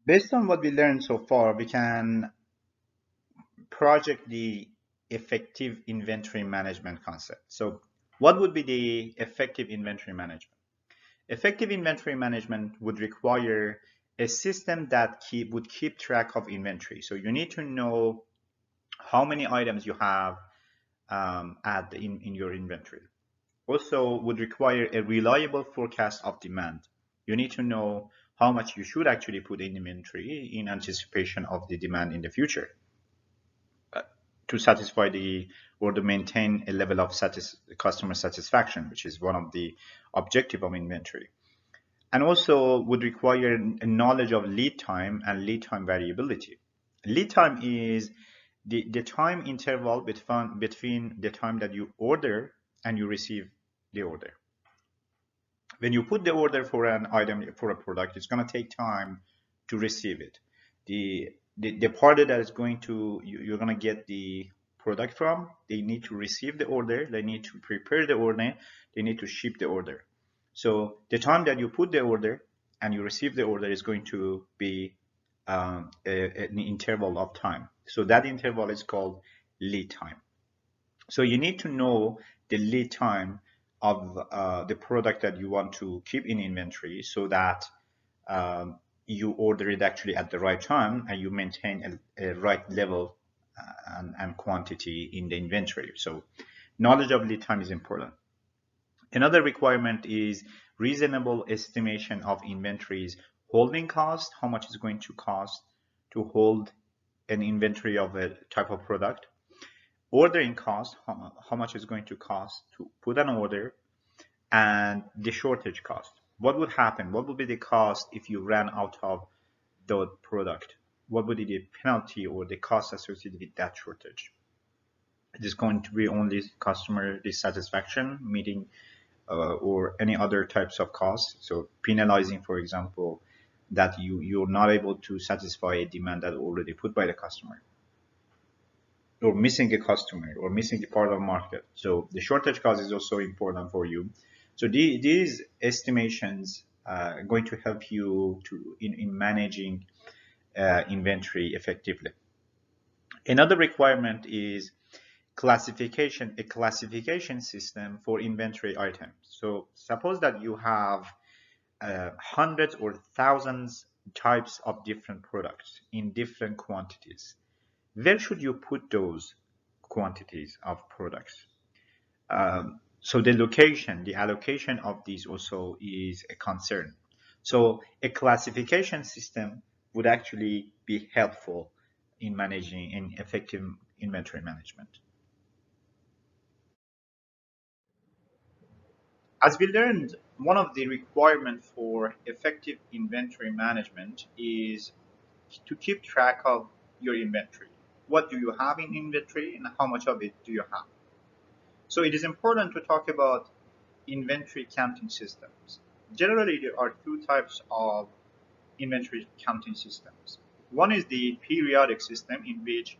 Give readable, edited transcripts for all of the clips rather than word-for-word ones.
Based on what we learned so far, we can project the effective inventory management concept. So what would be the effective inventory management? Effective inventory management would require a system that would keep track of inventory. So you need to know how many items you have in your inventory. Also would require a reliable forecast of demand. You need to know how much you should actually put in inventory in anticipation of the demand in the future to satisfy the or to maintain a level of customer satisfaction, which is one of the objective of inventory. And also would require a knowledge of lead time and lead time variability. Lead time is the time interval between the time that you order and you receive the order. When you put the order for an item, for a product, it's going to take time to receive it. The party that is going to you're going to get the product from, they need to receive the order, they need to prepare the order, they need to ship the order. So the time that you put the order and you receive the order is going to be an interval of time. So that interval is called lead time. So you need to know the lead time of the product that you want to keep in inventory so that you order it actually at the right time and you maintain a right level and quantity in the inventory. So knowledge of lead time is important. Another requirement is reasonable estimation of inventory's holding cost, how much is going to cost to hold an inventory of a type of product. Ordering cost, how much is going to cost to put an order, and the shortage cost. What would happen? What would be the cost if you ran out of the product? What would be the penalty or the cost associated with that shortage? It is going to be only customer dissatisfaction, meeting or any other types of costs. So penalizing, for example, that you're not able to satisfy a demand that already put by the customer, or missing a customer or missing a part of market. So the shortage cost is also important for you. So these estimations are going to help you in managing inventory effectively. Another requirement is a classification system for inventory items. So suppose that you have hundreds or thousands types of different products in different quantities. Where should you put those quantities of products? So the location, the allocation of these also is a concern. So a classification system would actually be helpful in managing an effective inventory management. As we learned, one of the requirements for effective inventory management is to keep track of your inventory. What do you have in inventory and how much of it do you have? So it is important to talk about inventory counting systems. Generally, there are two types of inventory counting systems. One is the periodic system in which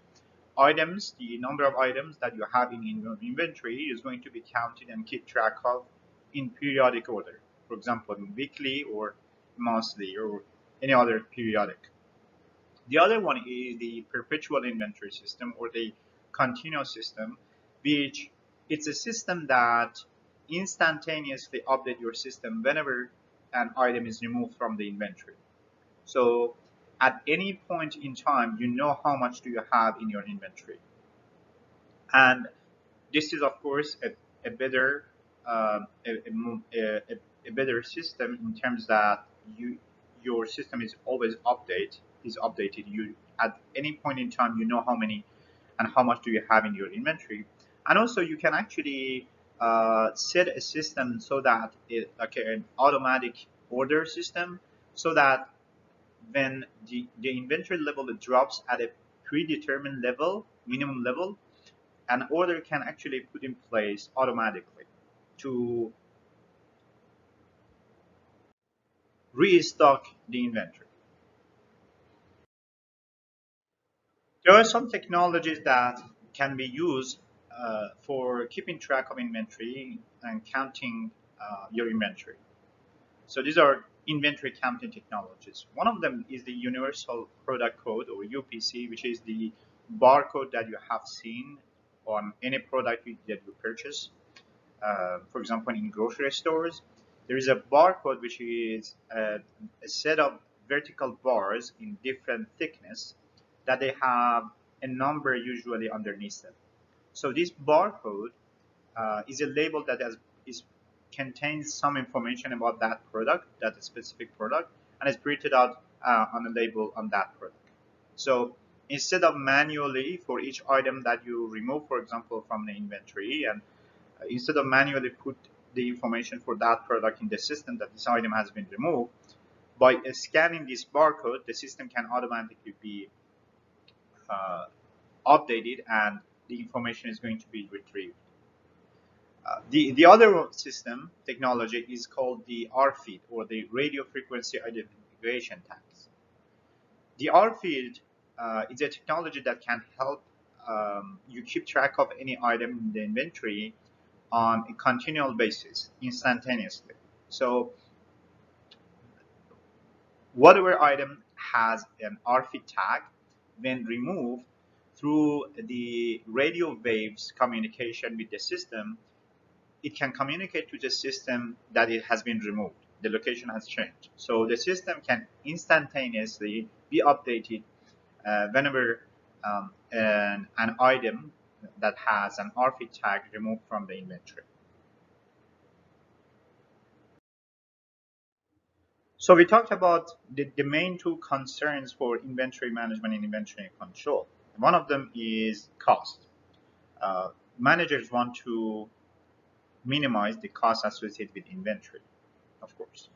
the number of items that you have in your inventory is going to be counted and keep track of in periodic order. For example, in weekly or monthly or any other periodic. The other one is the perpetual inventory system or the continuous system, which it's a system that instantaneously update your system whenever an item is removed from the inventory. So at any point in time, you know how much do you have in your inventory. And this is, of course, a better a better system in terms that your system is updated. You at any point in time you know how many and how much do you have in your inventory, and also you can actually set a system so that like an automatic order system, so that when the inventory level drops at a predetermined level, minimum level, an order can actually put in place automatically to restock the inventory. There are some technologies that can be used for keeping track of inventory and counting your inventory. So these are inventory counting technologies. One of them is the Universal Product Code, or UPC, which is the barcode that you have seen on any product that you purchase. For example, in grocery stores, there is a barcode which is a set of vertical bars in different thickness that they have a number usually underneath them. So this barcode is a label that is contains some information about that product, that specific product, and is printed out on a label on that product. So instead of manually for each item that you remove, for example, from the inventory, and instead of manually put the information for that product in the system that this item has been removed, by scanning this barcode, the system can automatically be uh, updated and the information is going to be retrieved. The other system technology is called the RFID, or the radio frequency identification tags. The RFID is a technology that can help you keep track of any item in the inventory on a continual basis, instantaneously. So whatever item has an RFID tag, when removed through the radio waves communication with the system, it can communicate to the system that it has been removed. The location has changed. So the system can instantaneously be updated whenever an item that has an RFID tag removed from the inventory. So we talked about the main two concerns for inventory management and inventory control. One of them is cost. Uh, Managers want to minimize the cost associated with inventory, of course.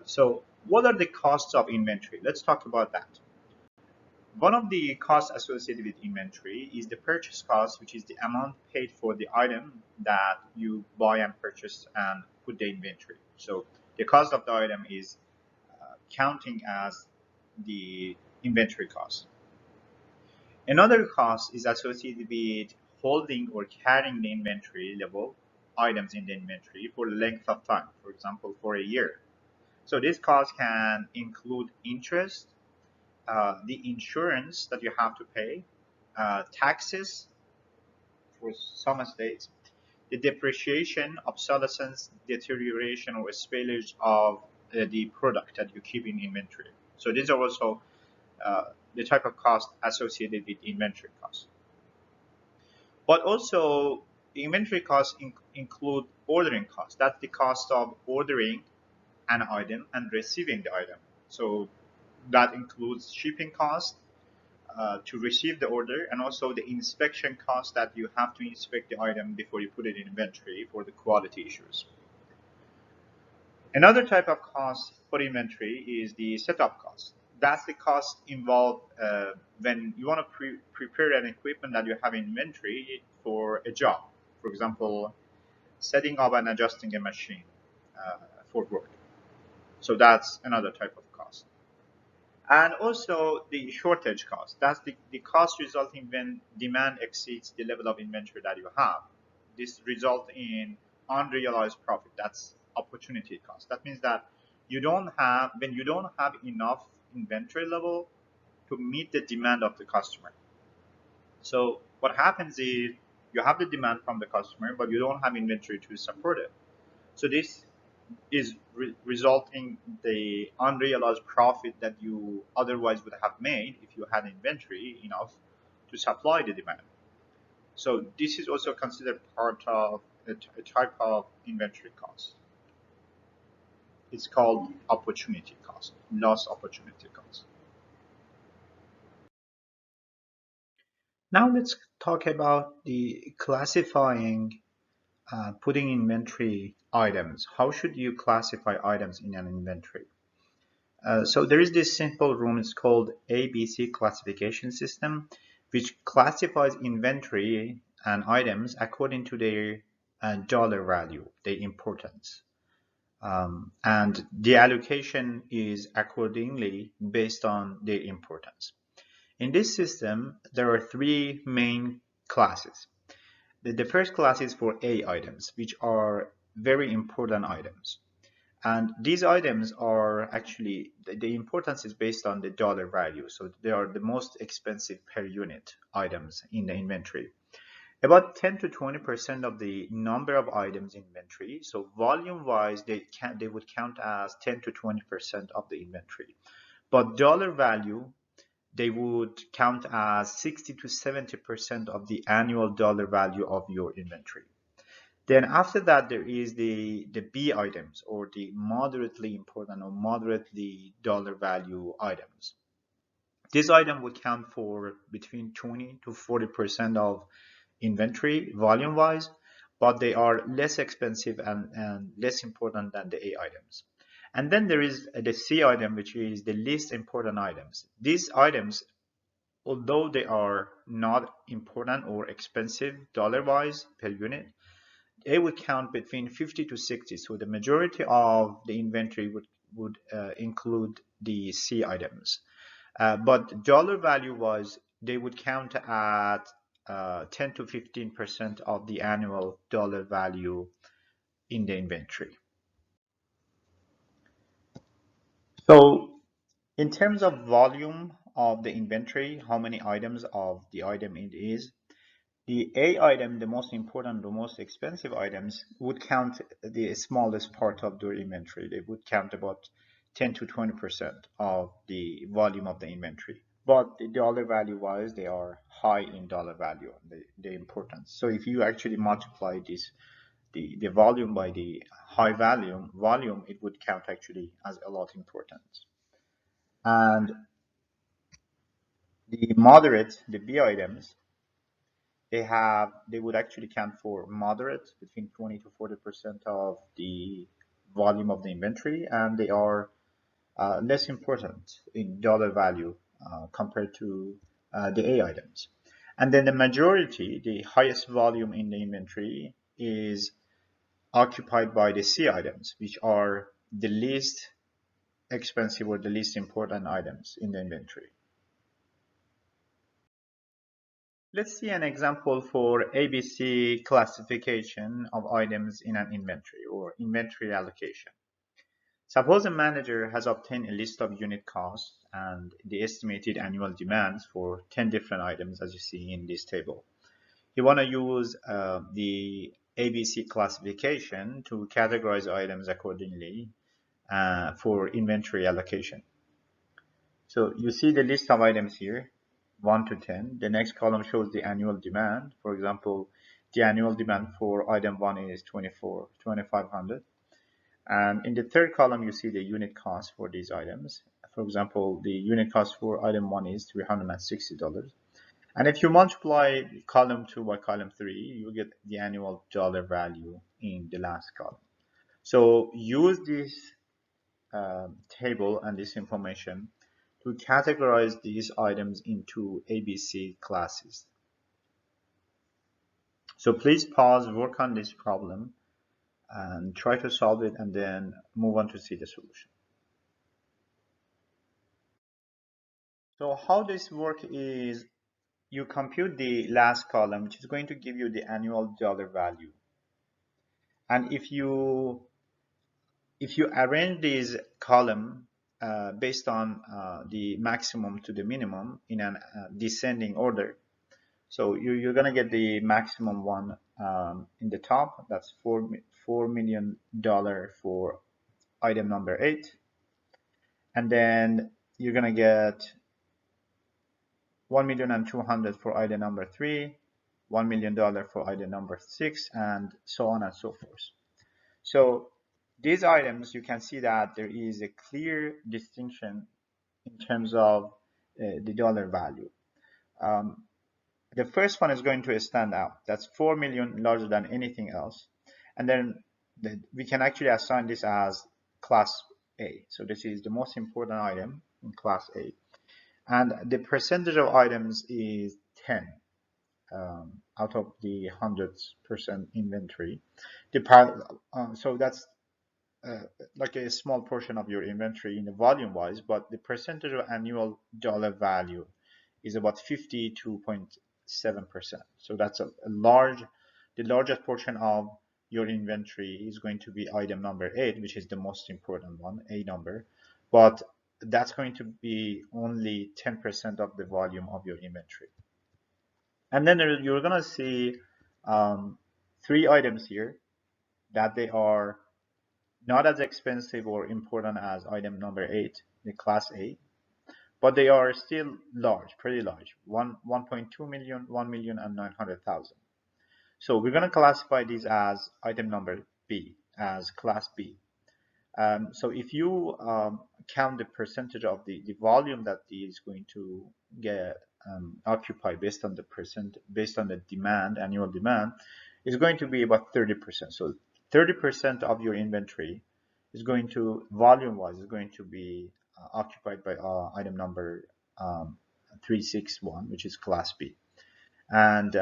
So what are the costs of inventory? Let's talk about that. One of the costs associated with inventory is the purchase cost, which is the amount paid for the item that you buy and purchase and put the inventory. So the cost of the item is counting as the inventory cost. Another cost is associated with holding or carrying the inventory level items in the inventory for length of time, for example, for a year. So this cost can include interest, the insurance that you have to pay, taxes for some states, the depreciation, obsolescence, deterioration, or spoilage of the product that you keep in inventory. So these are also the type of cost associated with inventory costs. But also, the inventory costs include ordering costs. That's the cost of ordering an item and receiving the item. So that includes shipping costs to receive the order, and also the inspection cost that you have to inspect the item before you put it in inventory for the quality issues. Another type of cost for inventory is the setup cost. That's the cost involved when you want to prepare an equipment that you have in inventory for a job. For example, setting up and adjusting a machine uh, for work. So that's another type of cost. And also the shortage cost. That's the cost resulting when demand exceeds the level of inventory that you have. This results in unrealized profit. That's opportunity cost. That means that when you don't have enough inventory level to meet the demand of the customer. So what happens is you have the demand from the customer, but you don't have inventory to support it. So this is resulting the unrealized profit that you otherwise would have made if you had inventory enough to supply the demand. So this is also considered part of a type of inventory cost. It's called opportunity cost, loss opportunity cost. Now let's talk about the classifying, putting inventory items. How should you classify items in an inventory? So there is this simple rule, it's called ABC classification system, which classifies inventory and items according to their dollar value, their importance. And the allocation is accordingly based on their importance. In this system, there are three main classes. The first class is for A items, which are very important items. And these items are actually, the importance is based on the dollar value. So they are the most expensive per unit items in the inventory. About 10 to 20% of the number of items in inventory. So volume wise, they would count as 10 to 20% of the inventory. But dollar value, they would count as 60 to 70% of the annual dollar value of your inventory. Then after that, there is the B items, or the moderately important or moderately dollar value items. This item would count for between 20 to 40% of inventory volume wise, but they are less expensive and less important than the A items. And then there is the C item, which is the least important items. These items, although they are not important or expensive dollar wise per unit, they would count between 50 to 60. So the majority of the inventory would include the C items. But dollar value wise, they would count at 10 to 15% of the annual dollar value in the inventory. So in terms of volume of the inventory, how many items of the item it is, the A item, the most important, the most expensive items, would count the smallest part of their inventory. They would count about 10 to 20% of the volume of the inventory. But the dollar value wise, they are high in dollar value, the importance. So if you actually multiply the volume by the high volume, it would count actually as a lot important. And the moderate, the B items, they would actually count for moderate, between 20 to 40% of the volume of the inventory, and they are less important in dollar value compared to the A items. And then the majority, the highest volume in the inventory, is occupied by the C items, which are the least expensive or the least important items in the inventory. Let's see an example for ABC classification of items in an inventory, or inventory allocation. Suppose a manager has obtained a list of unit costs and the estimated annual demands for 10 different items, as you see in this table. You want to use the ABC classification to categorize items accordingly for inventory allocation. So you see the list of items here, 1 to 10. The next column shows the annual demand. For example, the annual demand for item 1 is 2,500. And in the third column, you see the unit cost for these items. For example, the unit cost for item 1 is $360. And if you multiply column 2 by column 3, you get the annual dollar value in the last column. So use this table and this information to categorize these items into ABC classes. So please pause, work on this problem, and try to solve it, and then move on to see the solution. So how this works is you compute the last column, which is going to give you the annual dollar value. And if you arrange this column based on the maximum to the minimum in a descending order, so you're going to get the maximum one in the top. That's $4 million for item number 8. And then you're going to get 1,200,000 for item number 3, $1 million for item number 6, and so on and so forth. So these items, you can see that there is a clear distinction in terms of the dollar value. The first one is going to stand out. That's 4 million larger than anything else. And then we can actually assign this as class A. So this is the most important item in class A. And the percentage of items is 10 out of the 100% inventory. So that's like a small portion of your inventory in the volume wise, but the percentage of annual dollar value is about 52.7%. So that's the largest portion of your inventory is going to be item number 8, which is the most important one, a number, but that's going to be only 10% of the volume of your inventory. And then you're going to see 3 items here that they are not as expensive or important as item number 8, the class A, but they are still large, pretty large, 1.2 million, 1 million, and 900,000. So we're going to classify these as item number B, as class B. So if you count the percentage of the volume that is going to get occupied based on the demand, annual demand, is going to be about 30%. So 30% of your inventory is going to, volume-wise, is going to be occupied by item number 361, which is class B. And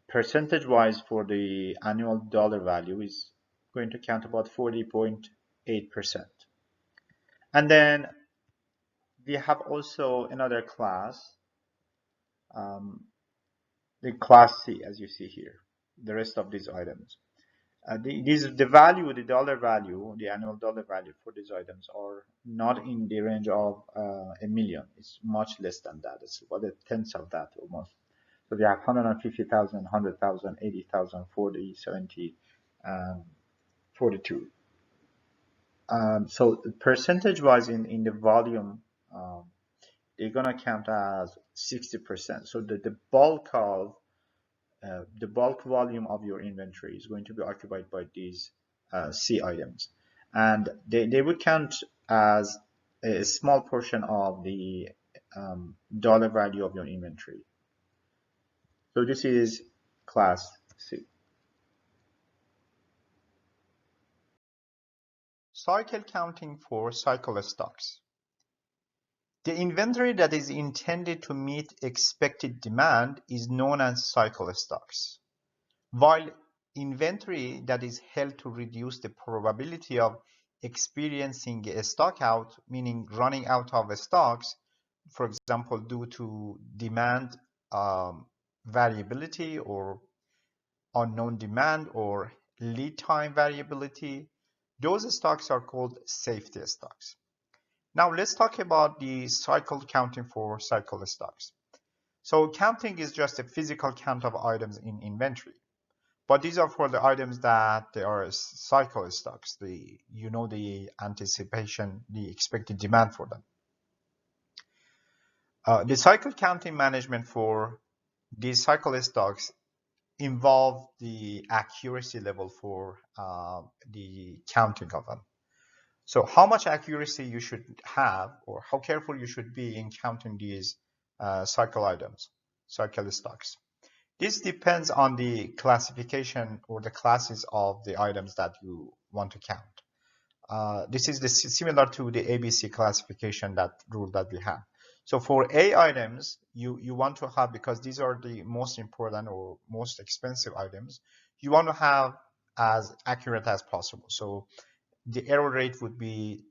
percentage-wise for the annual dollar value is going to count about 40.8%. And then we have also another class, the class C, as you see here, the rest of these items. The value, the dollar value, the annual dollar value for these items are not in the range of a million. It's much less than that. It's about a tenth of that almost. So we have 150,000, 100,000, 80,000, 40, 70, 42. So percentage-wise in the volume, they're gonna count as 60%. So the bulk volume of your inventory is going to be occupied by these C items, and they would count as a small portion of the dollar value of your inventory. So this is class C. Cycle counting for cycle stocks. The inventory that is intended to meet expected demand is known as cycle stocks, while inventory that is held to reduce the probability of experiencing a stock out, meaning running out of stocks, for example, due to demand variability or unknown demand or lead time variability, those stocks are called safety stocks. Now let's talk about the cycle counting for cycle stocks. So counting is just a physical count of items in inventory, but these are for the items that they are cycle stocks. The anticipation, the expected demand for them. The cycle counting management for these cycle stocks involve the accuracy level for the counting of them. So how much accuracy you should have, or how careful you should be in counting these cycle items, cycle stocks. This depends on the classification or the classes of the items that you want to count. This is similar to the ABC classification rule that we have. So for A items, you want to have, because these are the most important or most expensive items, you want to have as accurate as possible. So the error rate would be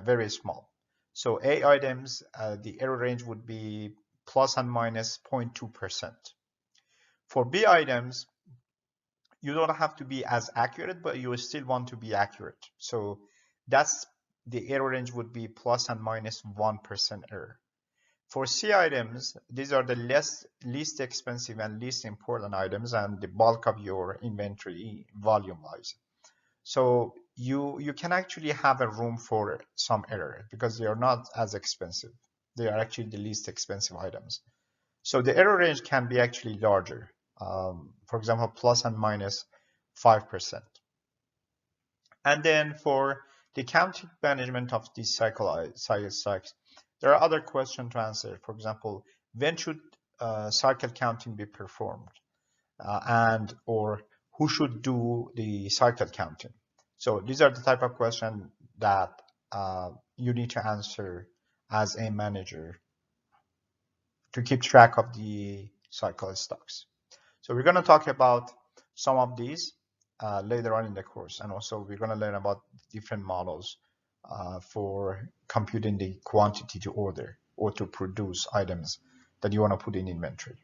very small. So A items, the error range would be plus and minus 0.2%. For B items, you don't have to be as accurate, but you still want to be accurate. So that's the error range would be plus and minus 1% error. For C items, these are the least expensive and least important items and the bulk of your inventory volume-wise. So you can actually have a room for some error because they are not as expensive. They are actually the least expensive items. So the error range can be actually larger. For example, plus and minus 5%. And then for the counting management of these cycle stocks, there are other questions to answer. For example, when should cycle counting be performed? Or who should do the cycle counting? So these are the type of questions that you need to answer as a manager to keep track of the cycle stocks. So we're going to talk about some of these later on in the course, and also we're going to learn about different models for computing the quantity to order or to produce items that you want to put in inventory.